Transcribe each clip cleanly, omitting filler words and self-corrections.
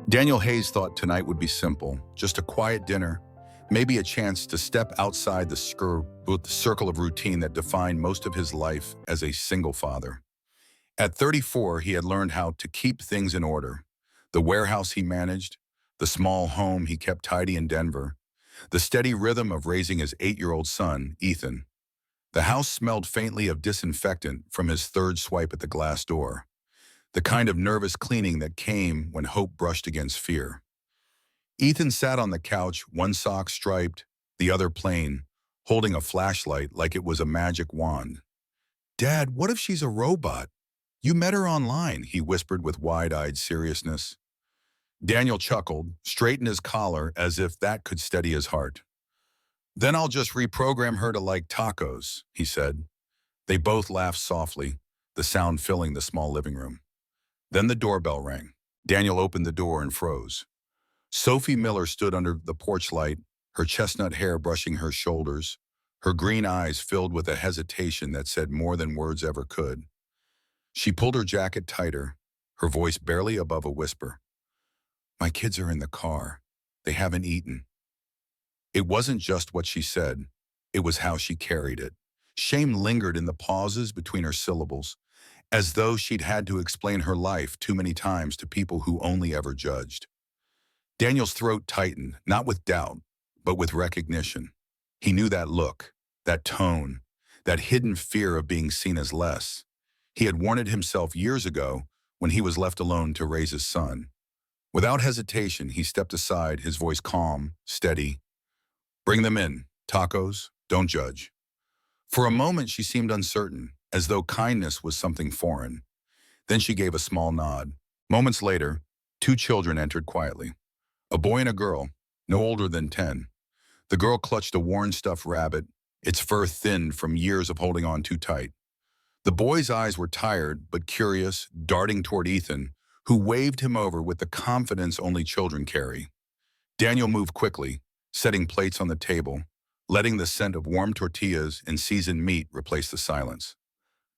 Daniel Hayes thought tonight would be simple, just a quiet dinner, maybe a chance to step outside the circle of routine that defined most of his life as a single father. At 34, he had learned how to keep things in order. The warehouse he managed, the small home he kept tidy in Denver, the steady rhythm of raising his 8-year-old son, Ethan. The house smelled faintly of disinfectant from his third swipe at the glass door, the kind of nervous cleaning that came when hope brushed against fear. Ethan sat on the couch, one sock striped, the other plain, holding a flashlight like it was a magic wand. "Dad, what if she's a robot? You met her online," he whispered with wide-eyed seriousness. Daniel chuckled, straightened his collar as if that could steady his heart. "Then I'll just reprogram her to like tacos," he said. They both laughed softly, the sound filling the small living room. Then the doorbell rang. Daniel opened the door and froze. Sophie Miller stood under the porch light, her chestnut hair brushing her shoulders, her green eyes filled with a hesitation that said more than words ever could. She pulled her jacket tighter, her voice barely above a whisper. "My kids are in the car. They haven't eaten." It wasn't just what she said, it was how she carried it. Shame lingered in the pauses between her syllables, as though she'd had to explain her life too many times to people who only ever judged. Daniel's throat tightened, not with doubt, but with recognition. He knew that look, that tone, that hidden fear of being seen as less. He had warned it himself years ago when he was left alone to raise his son. Without hesitation, he stepped aside, his voice calm, steady. "Bring them in. Tacos. Don't judge." For a moment, she seemed uncertain, as though kindness was something foreign. Then she gave a small nod. Moments later, 2 children entered quietly. A boy and a girl, no older than 10. The girl clutched a worn stuffed rabbit, its fur thinned from years of holding on too tight. The boy's eyes were tired but curious, darting toward Ethan, who waved him over with the confidence only children carry. Daniel moved quickly, setting plates on the table, letting the scent of warm tortillas and seasoned meat replace the silence.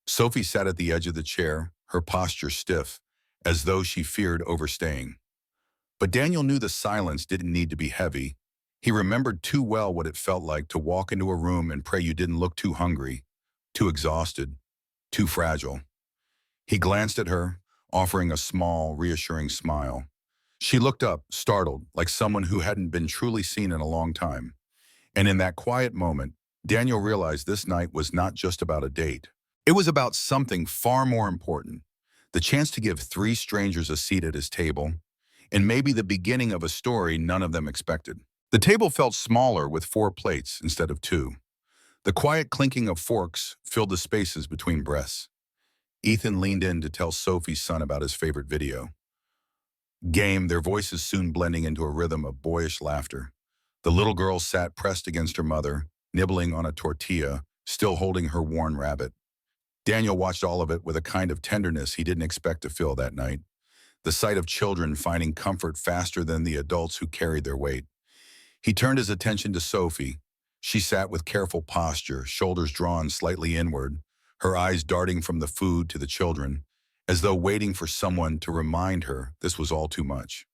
Sophie sat at the edge of the chair, her posture stiff, as though she feared overstaying. But Daniel knew the silence didn't need to be heavy. He remembered too well what it felt like to walk into a room and pray you didn't look too hungry, too exhausted, too fragile. He glanced at her, offering a small, reassuring smile. She looked up, startled, like someone who hadn't been truly seen in a long time. And in that quiet moment, Daniel realized this night was not just about a date. It was about something far more important, the chance to give 3 strangers a seat at his table, and maybe the beginning of a story none of them expected. The table felt smaller with 4 plates instead of 2. The quiet clinking of forks filled the spaces between breaths. Ethan leaned in to tell Sophie's son about his favorite video game, their voices soon blending into a rhythm of boyish laughter. The little girl sat pressed against her mother, nibbling on a tortilla, still holding her worn rabbit. Daniel watched all of it with a kind of tenderness he didn't expect to feel that night. The sight of children finding comfort faster than the adults who carried their weight. He turned his attention to Sophie. She sat with careful posture, shoulders drawn slightly inward, her eyes darting from the food to the children, as though waiting for someone to remind her this was all too much.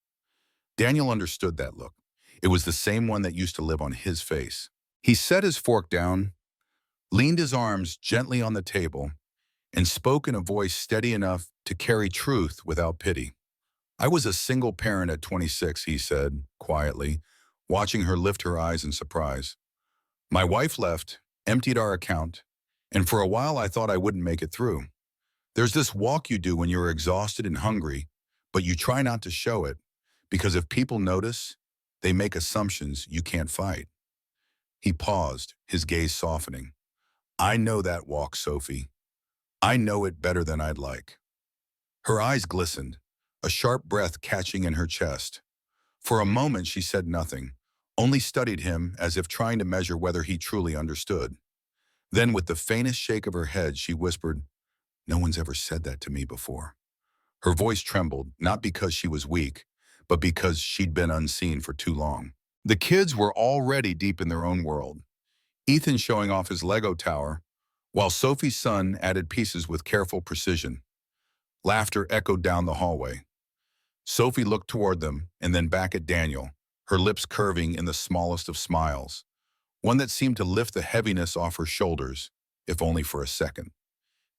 Daniel understood that look. It was the same one that used to live on his face. He set his fork down, leaned his arms gently on the table, and spoke in a voice steady enough to carry truth without pity. "I was a single parent at 26, he said, quietly, watching her lift her eyes in surprise. "My wife left, emptied our account, and for a while I thought I wouldn't make it through. There's this walk you do when you're exhausted and hungry, but you try not to show it, because if people notice, they make assumptions you can't fight." He paused, his gaze softening. "I know that walk, Sophie. I know it better than I'd like." Her eyes glistened, a sharp breath catching in her chest. For a moment she said nothing, only studied him as if trying to measure whether he truly understood. Then with the faintest shake of her head, she whispered, "No one's ever said that to me before." Her voice trembled, not because she was weak, but because she'd been unseen for too long. The kids were already deep in their own world. Ethan showing off his Lego tower, while Sophie's son added pieces with careful precision. Laughter echoed down the hallway. Sophie looked toward them and then back at Daniel, her lips curving in the smallest of smiles, one that seemed to lift the heaviness off her shoulders, if only for a second.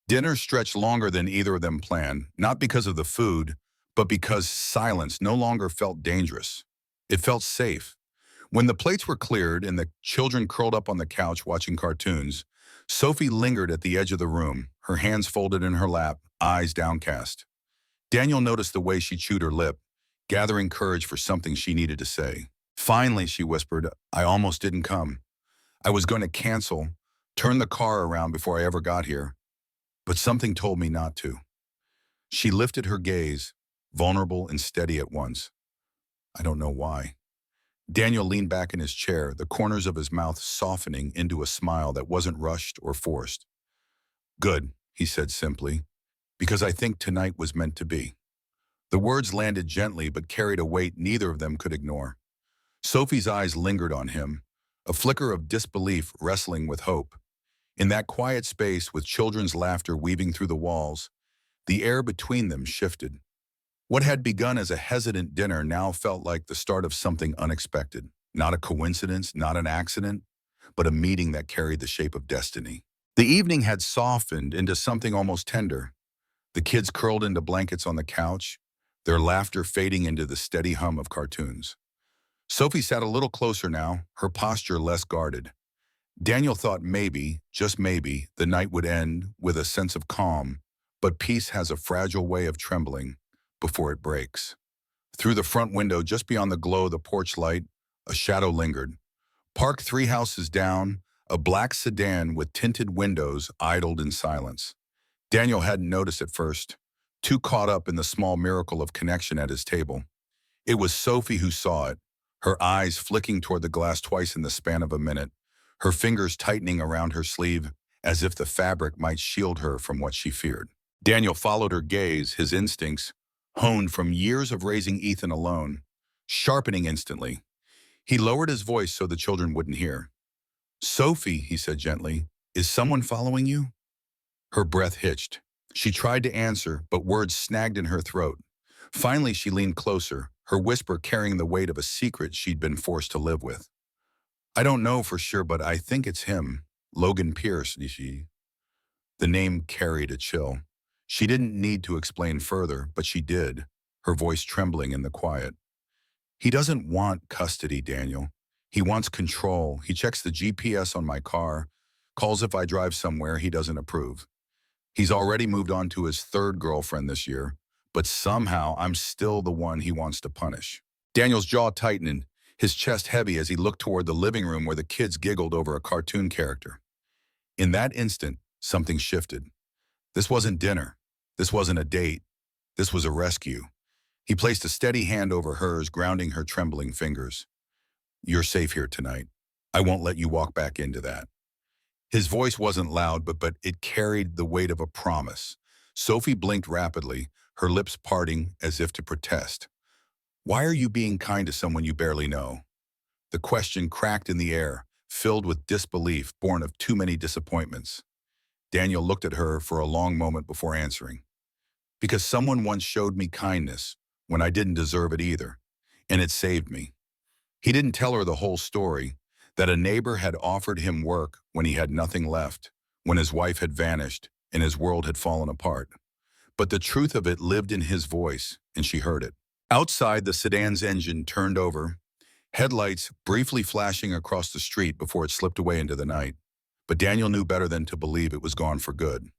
Dinner stretched longer than either of them planned, not because of the food, but because silence no longer felt dangerous. It felt safe. When the plates were cleared and the children curled up on the couch watching cartoons, Sophie lingered at the edge of the room, her hands folded in her lap, eyes downcast. Daniel noticed the way she chewed her lip, gathering courage for something she needed to say. Finally, she whispered, I almost didn't come. I was going to cancel, turn the car around before I ever got here, but something told me not to. She lifted her gaze, vulnerable and steady at once. I don't know why. Daniel leaned back in his chair, the corners of his mouth softening into a smile that wasn't rushed or forced. Good, he said simply, because I think tonight was meant to be. The words landed gently but carried a weight neither of them could ignore. Sophie's eyes lingered on him, a flicker of disbelief wrestling with hope. In that quiet space with children's laughter weaving through the walls, the air between them shifted. What had begun as a hesitant dinner now felt like the start of something unexpected. Not a coincidence, not an accident, but a meeting that carried the shape of destiny. The evening had softened into something almost tender. The kids curled into blankets on the couch, their laughter fading into the steady hum of cartoons. Sophie sat a little closer now, her posture less guarded. Daniel thought maybe, just maybe, the night would end with a sense of calm, but peace has a fragile way of trembling before it breaks. Through the front window, just beyond the glow of the porch light, a shadow lingered. Parked 3 houses down, a black sedan with tinted windows idled in silence. Daniel hadn't noticed at first, too caught up in the small miracle of connection at his table. It was Sophie who saw it, her eyes flicking toward the glass twice in the span of a minute, her fingers tightening around her sleeve as if the fabric might shield her from what she feared. Daniel followed her gaze, his instincts, honed from years of raising Ethan alone, sharpening instantly. He lowered his voice so the children wouldn't hear. Sophie, he said gently, is someone following you? Her breath hitched. She tried to answer, but words snagged in her throat. Finally, she leaned closer, her whisper carrying the weight of a secret she'd been forced to live with. I don't know for sure, but I think it's him. Logan Pierce, she. The name carried a chill. She didn't need to explain further, but she did, her voice trembling in the quiet. He doesn't want custody, Daniel. He wants control. He checks the GPS on my car, calls if I drive somewhere he doesn't approve. He's already moved on to his 3rd girlfriend this year, but somehow I'm still the one he wants to punish. Daniel's jaw tightened, his chest heavy as he looked toward the living room where the kids giggled over a cartoon character. In that instant, something shifted. This wasn't dinner. This wasn't a date. This was a rescue. He placed a steady hand over hers, grounding her trembling fingers. You're safe here tonight. I won't let you walk back into that. His voice wasn't loud, but it carried the weight of a promise. Sophie blinked rapidly, her lips parting as if to protest. Why are you being kind to someone you barely know? The question cracked in the air, filled with disbelief born of too many disappointments. Daniel looked at her for a long moment before answering. Because someone once showed me kindness when I didn't deserve it either, and it saved me. He didn't tell her the whole story, that a neighbor had offered him work when he had nothing left, when his wife had vanished and his world had fallen apart. But the truth of it lived in his voice, and she heard it. Outside, the sedan's engine turned over, headlights briefly flashing across the street before it slipped away into the night. But Daniel knew better than to believe it was gone for good.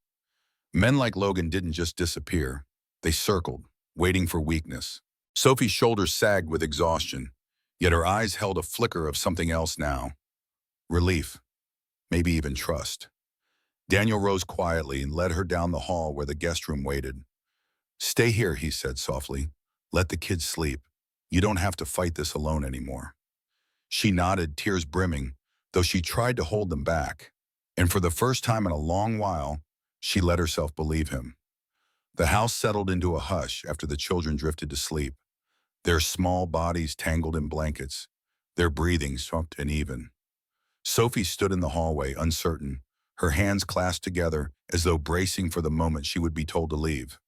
Men like Logan didn't just disappear. They circled, waiting for weakness. Sophie's shoulders sagged with exhaustion, yet her eyes held a flicker of something else now. Relief, maybe even trust. Daniel rose quietly and led her down the hall where the guest room waited. Stay here, he said softly. Let the kids sleep. You don't have to fight this alone anymore. She nodded, tears brimming, though she tried to hold them back. And for the first time in a long while, she let herself believe him. The house settled into a hush after the children drifted to sleep, their small bodies tangled in blankets, their breathing soft and even. Sophie stood in the hallway, uncertain, her hands clasped together as though bracing for the moment she would be told to leave.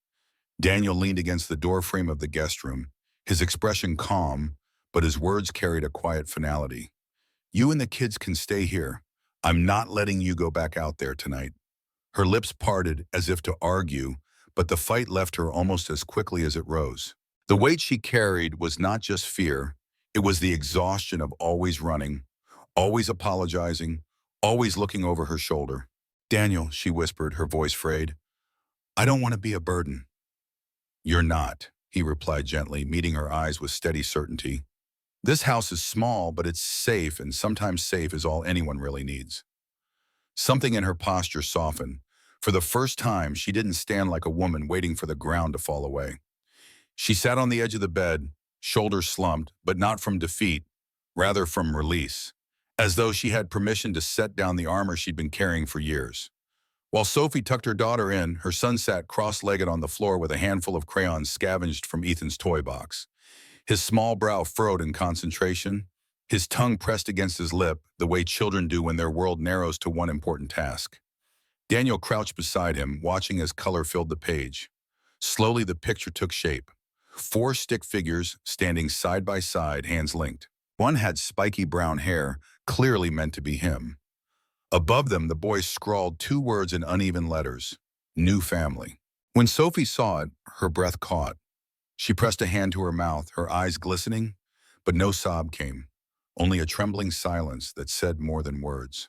Daniel leaned against the doorframe of the guest room, his expression calm, but his words carried a quiet finality. You and the kids can stay here. I'm not letting you go back out there tonight. Her lips parted as if to argue, but the fight left her almost as quickly as it rose. The weight she carried was not just fear, it was the exhaustion of always running, always apologizing, always looking over her shoulder. Daniel, she whispered, her voice frayed, I don't want to be a burden. You're not, he replied gently, meeting her eyes with steady certainty. This house is small, but it's safe, and sometimes safe is all anyone really needs. Something in her posture softened. For the first time, she didn't stand like a woman waiting for the ground to fall away. She sat on the edge of the bed, shoulders slumped, but not from defeat, rather from release, as though she had permission to set down the armor she'd been carrying for years. While Sophie tucked her daughter in, her son sat cross-legged on the floor with a handful of crayons scavenged from Ethan's toy box. His small brow furrowed in concentration, his tongue pressed against his lip, the way children do when their world narrows to one important task. Daniel crouched beside him, watching as color filled the page. Slowly the picture took shape. 4 stick figures standing side by side, hands linked. One had spiky brown hair, clearly meant to be him. Above them, the boy scrawled 2 words in uneven letters, New Family. When Sophie saw it, her breath caught. She pressed a hand to her mouth, her eyes glistening, but no sob came, only a trembling silence that said more than words.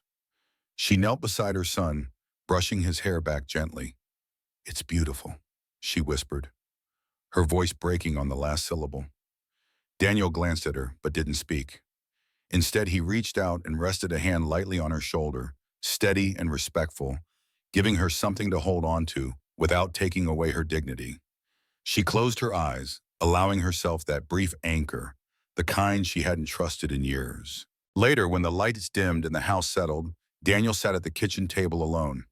She knelt beside her son, brushing his hair back gently. It's beautiful, she whispered, her voice breaking on the last syllable. Daniel glanced at her, but didn't speak. Instead, he reached out and rested a hand lightly on her shoulder, steady and respectful, giving her something to hold on to without taking away her dignity. She closed her eyes, allowing herself that brief anchor, the kind she hadn't trusted in years. Later, when the lights dimmed and the house settled, Daniel sat at the kitchen table alone.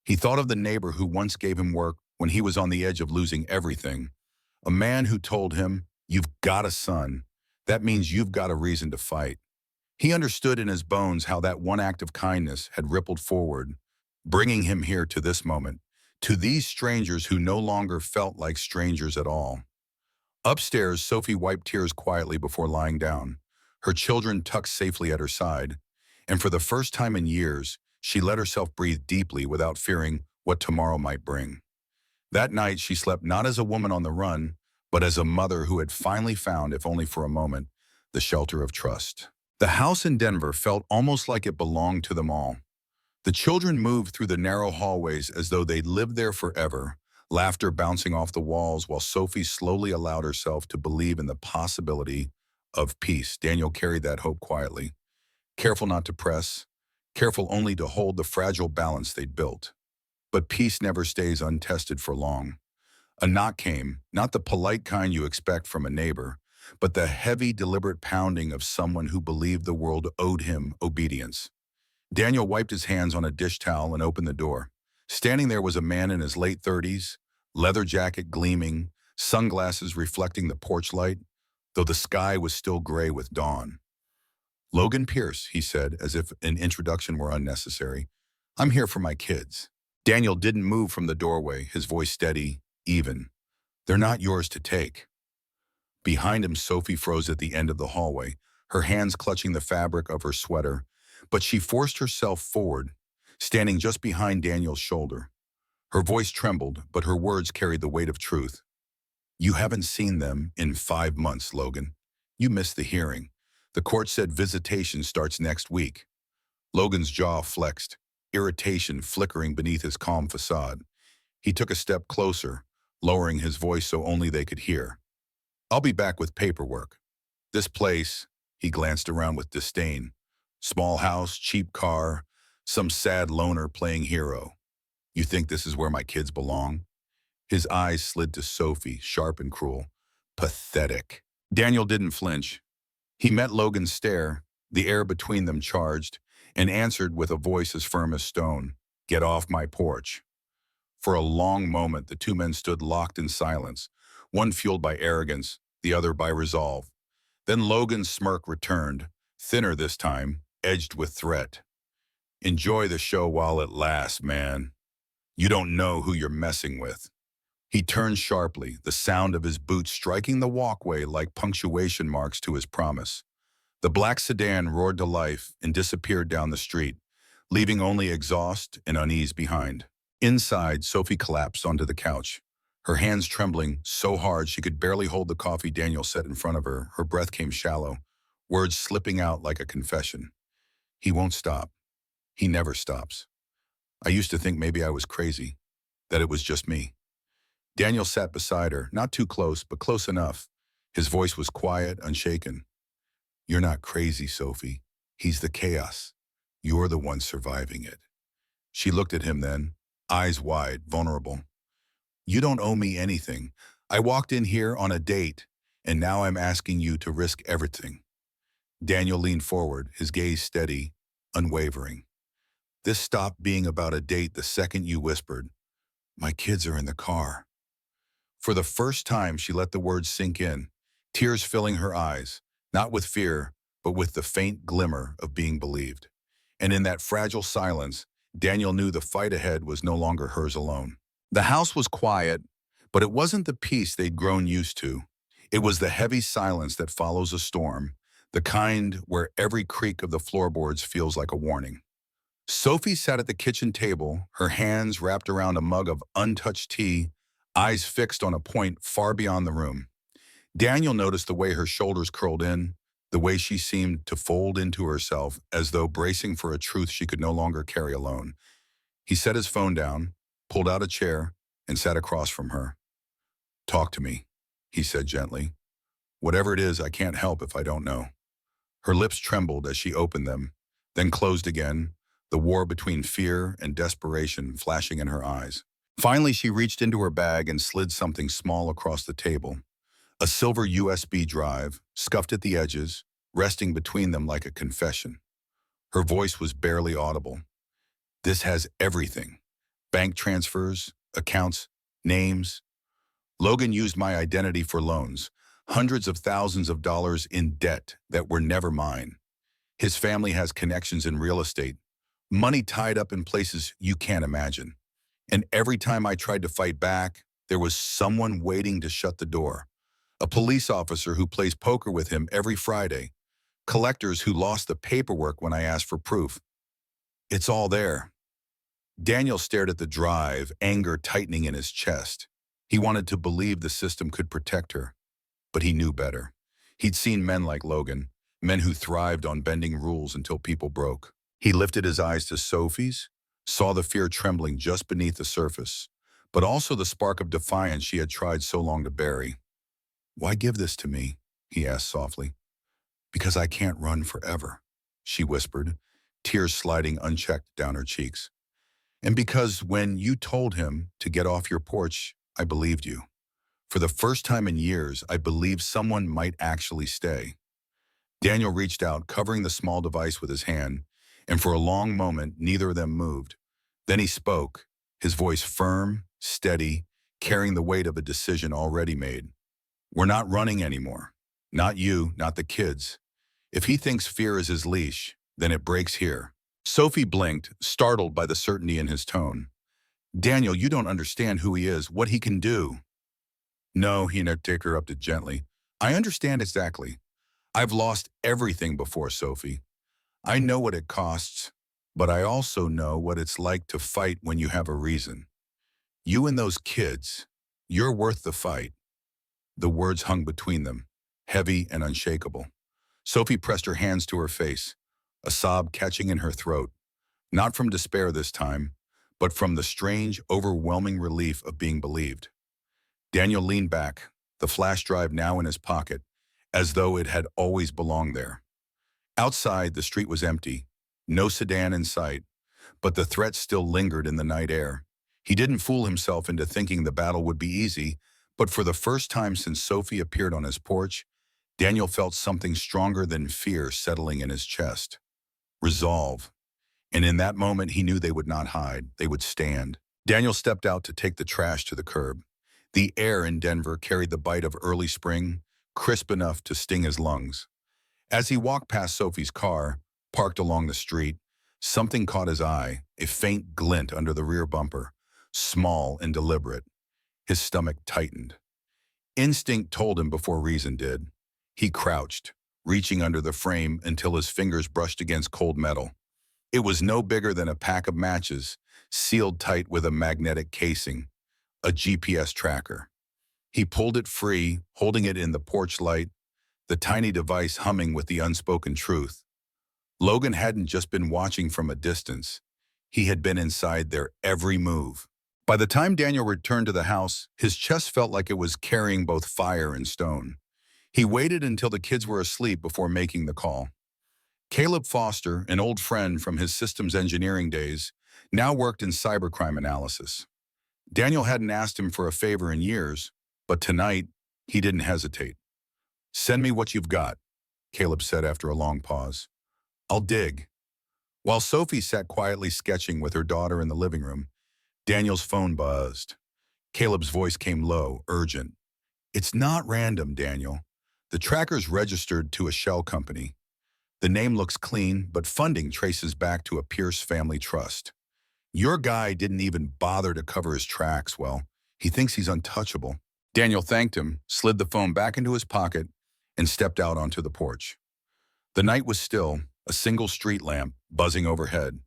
He thought of the neighbor who once gave him work when he was on the edge of losing everything, a man who told him, "You've got a son. That means you've got a reason to fight." He understood in his bones how that one act of kindness had rippled forward, bringing him here to this moment, to these strangers who no longer felt like strangers at all. Upstairs, Sophie wiped tears quietly before lying down, her children tucked safely at her side, and for the first time in years, she let herself breathe deeply without fearing what tomorrow might bring. That night, she slept not as a woman on the run, but as a mother who had finally found, if only for a moment, the shelter of trust. The house in Denver felt almost like it belonged to them all. The children moved through the narrow hallways as though they'd lived there forever, laughter bouncing off the walls while Sophie slowly allowed herself to believe in the possibility of peace. Daniel carried that hope quietly, careful not to press, careful only to hold the fragile balance they'd built. But peace never stays untested for long. A knock came, not the polite kind you expect from a neighbor, but the heavy, deliberate pounding of someone who believed the world owed him obedience. Daniel wiped his hands on a dish towel and opened the door. Standing there was a man in his late 30s, leather jacket gleaming, sunglasses reflecting the porch light, though the sky was still gray with dawn. "Logan Pierce," he said, as if an introduction were unnecessary. "I'm here for my kids." Daniel didn't move from the doorway, his voice steady, even. "They're not yours to take." Behind him, Sophie froze at the end of the hallway, her hands clutching the fabric of her sweater, but she forced herself forward, standing just behind Daniel's shoulder. Her voice trembled, but her words carried the weight of truth. "You haven't seen them in 5 months, Logan. You missed the hearing. The court said visitation starts next week." Logan's jaw flexed, irritation flickering beneath his calm facade. He took a step closer, lowering his voice so only they could hear. "I'll be back with paperwork. This place," he glanced around with disdain. "Small house, cheap car, some sad loner playing hero. You think this is where my kids belong?" His eyes slid to Sophie, sharp and cruel. "Pathetic." Daniel didn't flinch. He met Logan's stare, the air between them charged, and answered with a voice as firm as stone, "Get off my porch." For a long moment, the 2 men stood locked in silence, one fueled by arrogance, the other by resolve. Then Logan's smirk returned, thinner this time, edged with threat. "Enjoy the show while it lasts, man. You don't know who you're messing with." He turned sharply, the sound of his boots striking the walkway like punctuation marks to his promise. The black sedan roared to life and disappeared down the street, leaving only exhaust and unease behind. Inside, Sophie collapsed onto the couch, her hands trembling so hard she could barely hold the coffee Daniel set in front of her. Her breath came shallow, words slipping out like a confession. He won't stop. He never stops. I used to think maybe I was crazy, that it was just me. Daniel sat beside her, not too close, but close enough. His voice was quiet, unshaken. You're not crazy, Sophie. He's the chaos. You're the one surviving it. She looked at him then, eyes wide, vulnerable. You don't owe me anything. I walked in here on a date, and now I'm asking you to risk everything. Daniel leaned forward, his gaze steady, unwavering. This stopped being about a date the second you whispered, my kids are in the car. For the first time, she let the words sink in, tears filling her eyes, not with fear, but with the faint glimmer of being believed. And in that fragile silence, Daniel knew the fight ahead was no longer hers alone. The house was quiet, but it wasn't the peace they'd grown used to. It was the heavy silence that follows a storm, the kind where every creak of the floorboards feels like a warning. Sophie sat at the kitchen table, her hands wrapped around a mug of untouched tea, eyes fixed on a point far beyond the room. Daniel noticed the way her shoulders curled in, the way she seemed to fold into herself as though bracing for a truth she could no longer carry alone. He set his phone down, pulled out a chair, and sat across from her. Talk to me, he said gently. Whatever it is, I can't help if I don't know. Her lips trembled as she opened them, then closed again, the war between fear and desperation flashing in her eyes. Finally, she reached into her bag and slid something small across the table. A silver USB drive, scuffed at the edges, resting between them like a confession. Her voice was barely audible. This has everything. Bank transfers, accounts, names. Logan used my identity for loans, hundreds of thousands of dollars in debt that were never mine. His family has connections in real estate, money tied up in places you can't imagine. And every time I tried to fight back, there was someone waiting to shut the door. A police officer who plays poker with him every Friday. Collectors who lost the paperwork when I asked for proof. It's all there. Daniel stared at the drive, anger tightening in his chest. He wanted to believe the system could protect her, but he knew better. He'd seen men like Logan, men who thrived on bending rules until people broke. He lifted his eyes to Sophie's, saw the fear trembling just beneath the surface, but also the spark of defiance she had tried so long to bury. Why give this to me? He asked softly. Because I can't run forever, she whispered, tears sliding unchecked down her cheeks. And because when you told him to get off your porch, I believed you. For the first time in years, I believed someone might actually stay. Daniel reached out, covering the small device with his hand, and for a long moment, neither of them moved. Then he spoke, his voice firm, steady, carrying the weight of a decision already made. We're not running anymore. Not you, not the kids. If he thinks fear is his leash, then it breaks here. Sophie blinked, startled by the certainty in his tone. Daniel, you don't understand who he is, what he can do. No, he interrupted gently. I understand exactly. I've lost everything before, Sophie. I know what it costs, but I also know what it's like to fight when you have a reason. You and those kids, you're worth the fight. The words hung between them, heavy and unshakable. Sophie pressed her hands to her face, a sob catching in her throat, not from despair this time, but from the strange, overwhelming relief of being believed. Daniel leaned back, the flash drive now in his pocket, as though it had always belonged there. Outside, the street was empty, no sedan in sight, but the threat still lingered in the night air. He didn't fool himself into thinking the battle would be easy, but for the first time since Sophie appeared on his porch, Daniel felt something stronger than fear settling in his chest. Resolve. And in that moment, he knew they would not hide, they would stand. Daniel stepped out to take the trash to the curb. The air in Denver carried the bite of early spring, crisp enough to sting his lungs. As he walked past Sophie's car, parked along the street, something caught his eye, a faint glint under the rear bumper, small and deliberate. His stomach tightened. Instinct told him before reason did. He crouched, reaching under the frame until his fingers brushed against cold metal. It was no bigger than a pack of matches, sealed tight with a magnetic casing, a GPS tracker. He pulled it free, holding it in the porch light, the tiny device humming with the unspoken truth. Logan hadn't just been watching from a distance. He had been inside their every move. By the time Daniel returned to the house, his chest felt like it was carrying both fire and stone. He waited until the kids were asleep before making the call. Caleb Foster, an old friend from his systems engineering days, now worked in cybercrime analysis. Daniel hadn't asked him for a favor in years, but tonight, he didn't hesitate. "Send me what you've got," Caleb said after a long pause. "I'll dig." While Sophie sat quietly sketching with her daughter in the living room, Daniel's phone buzzed. Caleb's voice came low, urgent. "It's not random, Daniel. The tracker's registered to a shell company. The name looks clean, but funding traces back to a Pierce family trust. Your guy didn't even bother to cover his tracks. Well, he thinks he's untouchable." Daniel thanked him, slid the phone back into his pocket, and stepped out onto the porch. The night was still, a single street lamp buzzing overhead.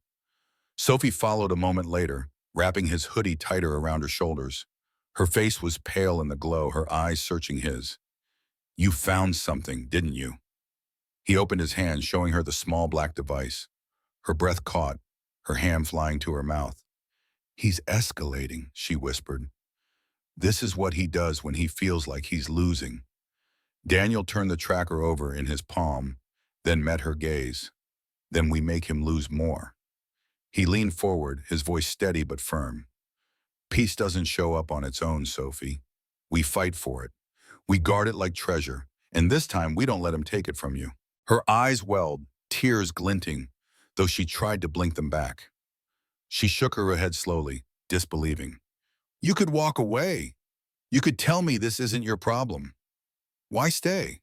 Sophie followed a moment later, wrapping his hoodie tighter around her shoulders. Her face was pale in the glow, her eyes searching his. "You found something, didn't you?" He opened his hand, showing her the small black device. Her breath caught, her hand flying to her mouth. "He's escalating," she whispered. "This is what he does when he feels like he's losing." Daniel turned the tracker over in his palm, then met her gaze. "Then we make him lose more." He leaned forward, his voice steady but firm. "Peace doesn't show up on its own, Sophie. We fight for it. We guard it like treasure, and this time we don't let him take it from you." Her eyes welled, tears glinting, though she tried to blink them back. She shook her head slowly, disbelieving. "You could walk away. You could tell me this isn't your problem. Why stay?"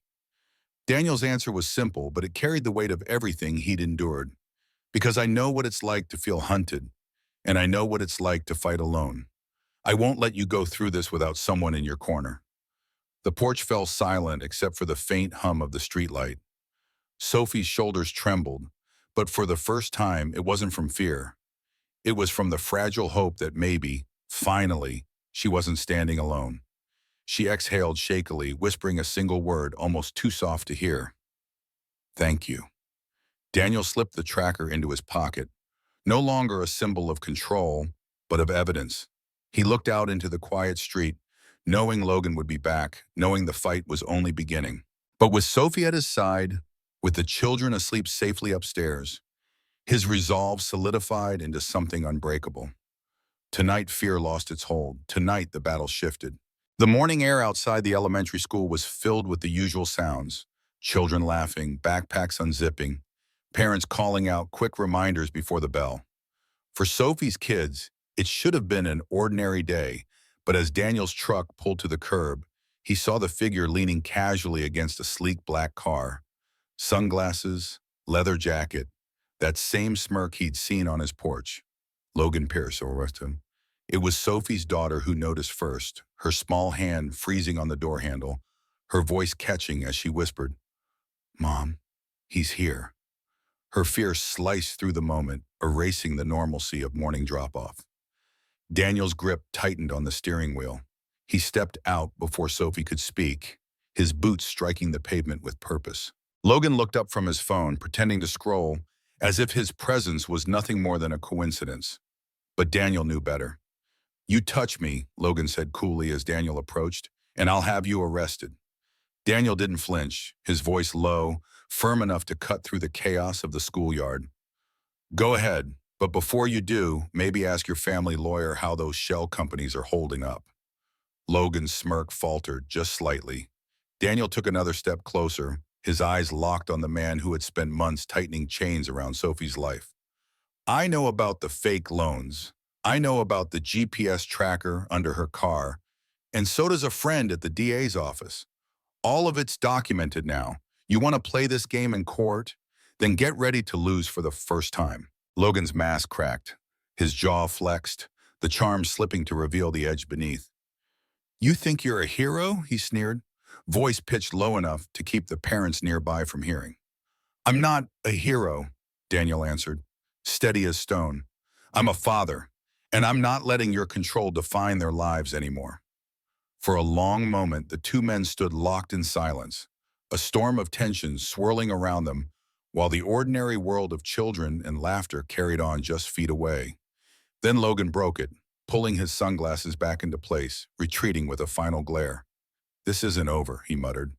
Daniel's answer was simple, but it carried the weight of everything he'd endured. "Because I know what it's like to feel hunted, and I know what it's like to fight alone. I won't let you go through this without someone in your corner." The porch fell silent except for the faint hum of the streetlight. Sophie's shoulders trembled, but for the first time, it wasn't from fear. It was from the fragile hope that maybe, finally, she wasn't standing alone. She exhaled shakily, whispering a single word almost too soft to hear. "Thank you." Daniel slipped the tracker into his pocket, no longer a symbol of control, but of evidence. He looked out into the quiet street, knowing Logan would be back, knowing the fight was only beginning. But with Sophie at his side, with the children asleep safely upstairs, his resolve solidified into something unbreakable. Tonight, fear lost its hold. Tonight, the battle shifted. The morning air outside the elementary school was filled with the usual sounds: children laughing, backpacks unzipping, parents calling out quick reminders before the bell. For Sophie's kids, it should have been an ordinary day, but as Daniel's truck pulled to the curb, he saw the figure leaning casually against a sleek black car. Sunglasses, leather jacket, that same smirk he'd seen on his porch. Logan Pierce, arrested him. It was Sophie's daughter who noticed first, her small hand freezing on the door handle, her voice catching as she whispered, "Mom, he's here." Her fear sliced through the moment, erasing the normalcy of morning drop-off. Daniel's grip tightened on the steering wheel. He stepped out before Sophie could speak, his boots striking the pavement with purpose. Logan looked up from his phone, pretending to scroll, as if his presence was nothing more than a coincidence. But Daniel knew better. "You touch me," Logan said coolly as Daniel approached, "and I'll have you arrested." Daniel didn't flinch, his voice low, firm enough to cut through the chaos of the schoolyard. "Go ahead, but before you do, maybe ask your family lawyer how those shell companies are holding up." Logan's smirk faltered just slightly. Daniel took another step closer, his eyes locked on the man who had spent months tightening chains around Sophie's life. "I know about the fake loans. I know about the GPS tracker under her car, and so does a friend at the DA's office. All of it's documented now. You want to play this game in court? Then get ready to lose for the first time." Logan's mask cracked, his jaw flexed, the charm slipping to reveal the edge beneath. You think you're a hero? He sneered, voice pitched low enough to keep the parents nearby from hearing. I'm not a hero, Daniel answered, steady as stone. I'm a father, and I'm not letting your control define their lives anymore. For a long moment, the two men stood locked in silence, a storm of tension swirling around them, while the ordinary world of children and laughter carried on just feet away. Then Logan broke it, pulling his sunglasses back into place, retreating with a final glare. This isn't over, he muttered.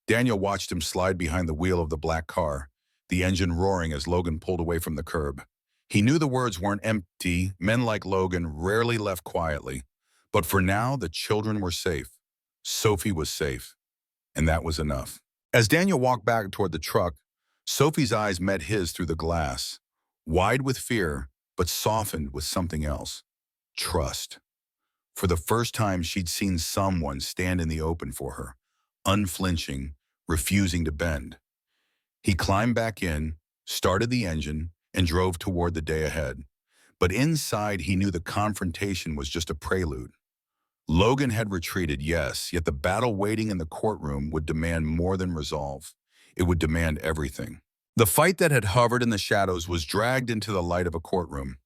Daniel watched him slide behind the wheel of the black car, the engine roaring as Logan pulled away from the curb. He knew the words weren't empty. Men like Logan rarely left quietly. But for now, the children were safe. Sophie was safe. And that was enough. As Daniel walked back toward the truck, Sophie's eyes met his through the glass, wide with fear, but softened with something else. Trust. For the first time, she'd seen someone stand in the open for her, unflinching, refusing to bend. He climbed back in, started the engine, and drove toward the day ahead. But inside, he knew the confrontation was just a prelude. Logan had retreated, yes, yet the battle waiting in the courtroom would demand more than resolve. It would demand everything. The fight that had hovered in the shadows was dragged into the light of a courtroom.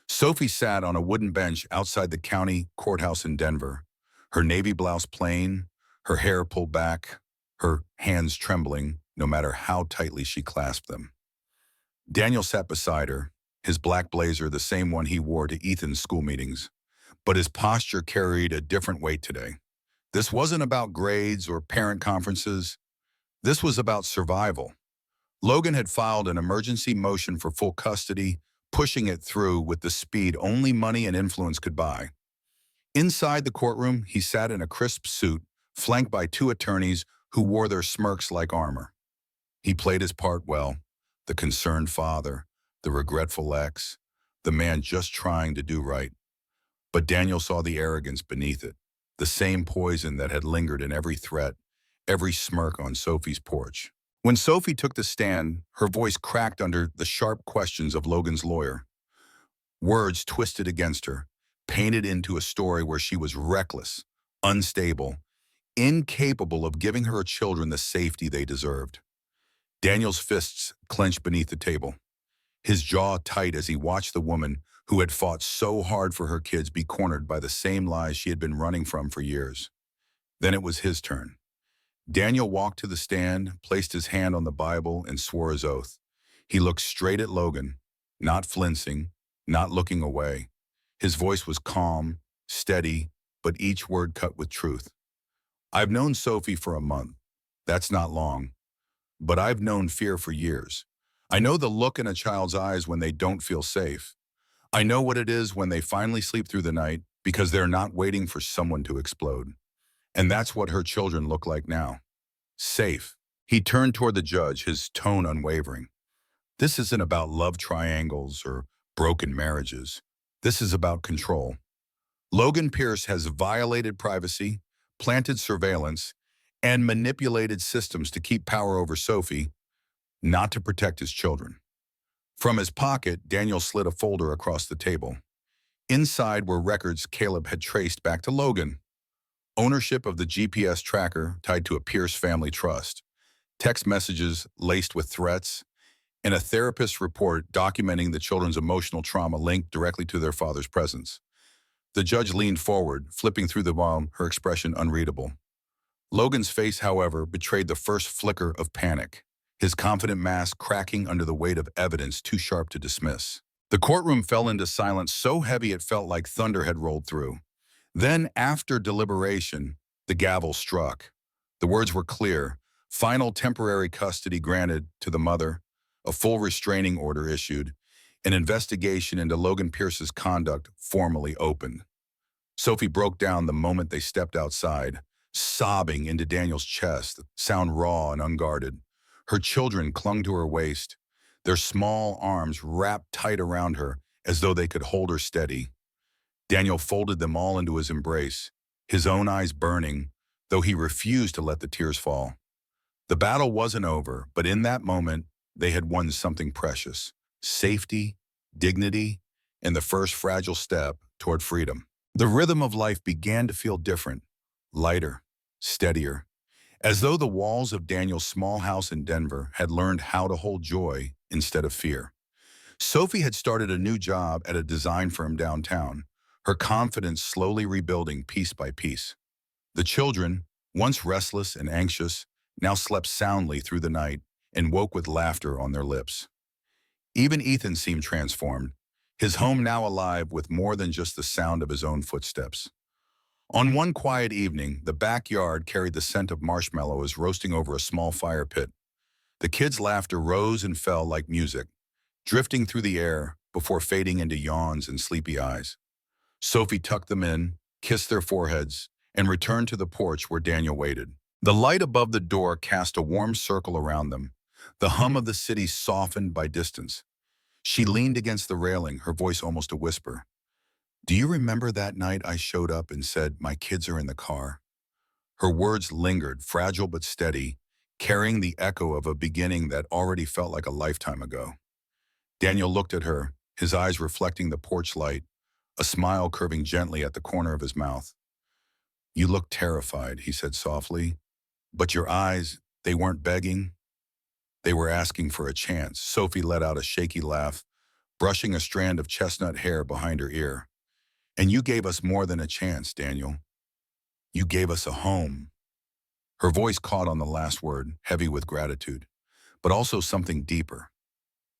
Sophie sat on a wooden bench outside the county courthouse in Denver, her navy blouse plain, her hair pulled back, her hands trembling, no matter how tightly she clasped them. Daniel sat beside her, his black blazer the same one he wore to Ethan's school meetings, but his posture carried a different weight today. This wasn't about grades or parent conferences. This was about survival. Logan had filed an emergency motion for full custody, pushing it through with the speed only money and influence could buy. Inside the courtroom, he sat in a crisp suit, flanked by two attorneys who wore their smirks like armor. He played his part well, the concerned father, the regretful ex, the man just trying to do right. But Daniel saw the arrogance beneath it, the same poison that had lingered in every threat, every smirk on Sophie's porch. When Sophie took the stand, her voice cracked under the sharp questions of Logan's lawyer. Words twisted against her, painted into a story where she was reckless, unstable, incapable of giving her children the safety they deserved. Daniel's fists clenched beneath the table, his jaw tight as he watched the woman who had fought so hard for her kids be cornered by the same lies she had been running from for years. Then it was his turn. Daniel walked to the stand, placed his hand on the Bible, and swore his oath. He looked straight at Logan, not flinching, not looking away. His voice was calm, steady, but each word cut with truth. I've known Sophie for a month. That's not long. But I've known fear for years. I know the look in a child's eyes when they don't feel safe. I know what it is when they finally sleep through the night because they're not waiting for someone to explode. And that's what her children look like now. Safe. He turned toward the judge, his tone unwavering. This isn't about love triangles or broken marriages. This is about control. Logan Pierce has violated privacy, planted surveillance, and manipulated systems to keep power over Sophie, not to protect his children. From his pocket, Daniel slid a folder across the table. Inside were records Caleb had traced back to Logan. Ownership of the GPS tracker tied to a Pierce family trust, text messages laced with threats, and a therapist's report documenting the children's emotional trauma linked directly to their father's presence. The judge leaned forward, flipping through the volume, her expression unreadable. Logan's face, however, betrayed the first flicker of panic, his confident mask cracking under the weight of evidence too sharp to dismiss. The courtroom fell into silence so heavy it felt like thunder had rolled through. Then, after deliberation, the gavel struck. The words were clear: final temporary custody granted to the mother, a full restraining order issued, an investigation into Logan Pierce's conduct formally opened. Sophie broke down the moment they stepped outside, sobbing into Daniel's chest, sound raw and unguarded. Her children clung to her waist, their small arms wrapped tight around her as though they could hold her steady. Daniel folded them all into his embrace, his own eyes burning, though he refused to let the tears fall. The battle wasn't over, but in that moment, they had won something precious: safety, dignity, and the first fragile step toward freedom. The rhythm of life began to feel different, lighter, steadier, as though the walls of Daniel's small house in Denver had learned how to hold joy instead of fear. Sophie had started a new job at a design firm downtown, her confidence slowly rebuilding piece by piece. The children, once restless and anxious, now slept soundly through the night and woke with laughter on their lips. Even Ethan seemed transformed, his home now alive with more than just the sound of his own footsteps. On one quiet evening, the backyard carried the scent of marshmallows roasting over a small fire pit. The kids' laughter rose and fell like music, drifting through the air before fading into yawns and sleepy eyes. Sophie tucked them in, kissed their foreheads, and returned to the porch where Daniel waited. The light above the door cast a warm circle around them, the hum of the city softened by distance. She leaned against the railing, her voice almost a whisper. "Do you remember that night I showed up and said, 'My kids are in the car'?" Her words lingered, fragile but steady, carrying the echo of a beginning that already felt like a lifetime ago. Daniel looked at her, his eyes reflecting the porch light, a smile curving gently at the corner of his mouth. "You look terrified," he said softly, "but your eyes, they weren't begging. They were asking for a chance." Sophie let out a shaky laugh, brushing a strand of chestnut hair behind her ear. "And you gave us more than a chance, Daniel. You gave us a home." Her voice caught on the last word, heavy with gratitude, but also something deeper,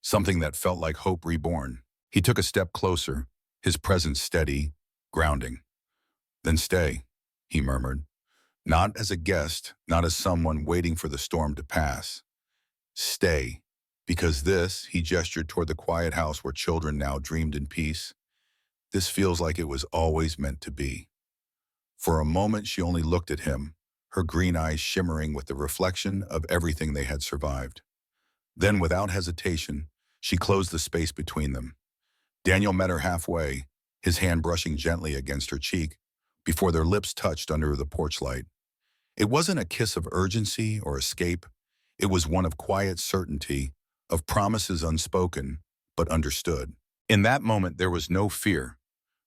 something that felt like hope reborn. He took a step closer, his presence steady, grounding. "Then stay," he murmured. "Not as a guest, not as someone waiting for the storm to pass. Stay, because this," he gestured toward the quiet house where children now dreamed in peace, "this feels like it was always meant to be." For a moment she only looked at him, her green eyes shimmering with the reflection of everything they had survived. Then, without hesitation, she closed the space between them. Daniel met her halfway, his hand brushing gently against her cheek, before their lips touched under the porch light. It wasn't a kiss of urgency or escape. It was one of quiet certainty, of promises unspoken, but understood. In that moment there was no fear,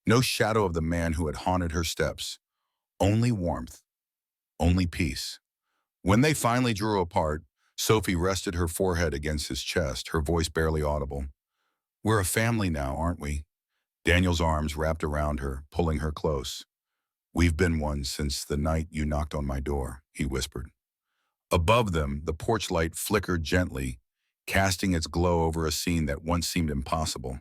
no shadow of the man who had haunted her steps. Only warmth, only peace. When they finally drew apart, Sophie rested her forehead against his chest, her voice barely audible. "We're a family now, aren't we?" Daniel's arms wrapped around her, pulling her close. "We've been one since the night you knocked on my door," he whispered. Above them, the porch light flickered gently, casting its glow over a scene that once seemed impossible.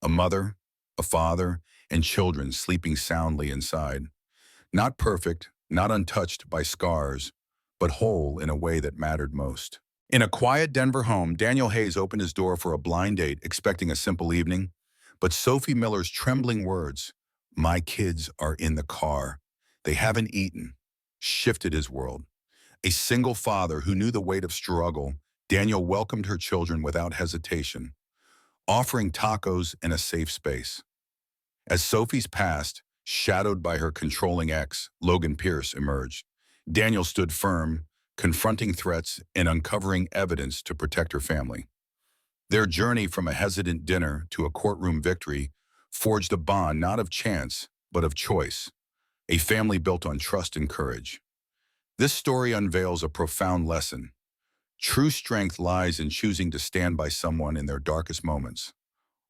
A mother, a father, and children sleeping soundly inside. Not perfect, not untouched by scars, but whole in a way that mattered most. In a quiet Denver home, Daniel Hayes opened his door for a blind date, expecting a simple evening. But Sophie Miller's trembling words, "My kids are in the car. They haven't eaten," shifted his world. A single father who knew the weight of struggle, Daniel welcomed her children without hesitation, offering tacos and a safe space. As Sophie's past, shadowed by her controlling ex, Logan Pierce, emerged, Daniel stood firm, confronting threats and uncovering evidence to protect her family. Their journey from a hesitant dinner to a courtroom victory forged a bond not of chance, but of choice, a family built on trust and courage. This story unveils a profound lesson. True strength lies in choosing to stand by someone in their darkest moments,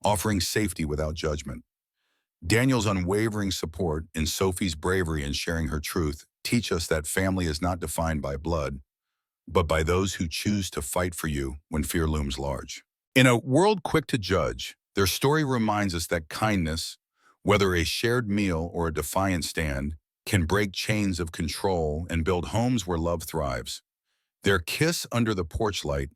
offering safety without judgment. Daniel's unwavering support and Sophie's bravery in sharing her truth teach us that family is not defined by blood, but by those who choose to fight for you when fear looms large. In a world quick to judge, their story reminds us that kindness, whether a shared meal or a defiant stand, can break chains of control and build homes where love thrives. Their kiss under the porch light,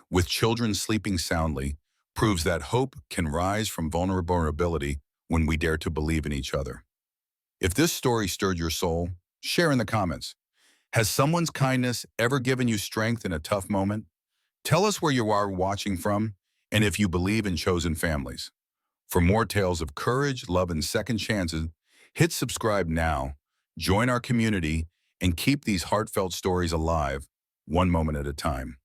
with children sleeping soundly, proves that hope can rise from vulnerability when we dare to believe in each other. If this story stirred your soul, share in the comments. Has someone's kindness ever given you strength in a tough moment? Tell us where you are watching from and if you believe in chosen families. For more tales of courage, love, and second chances, hit subscribe now, join our community, and keep these heartfelt stories alive, one moment at a time.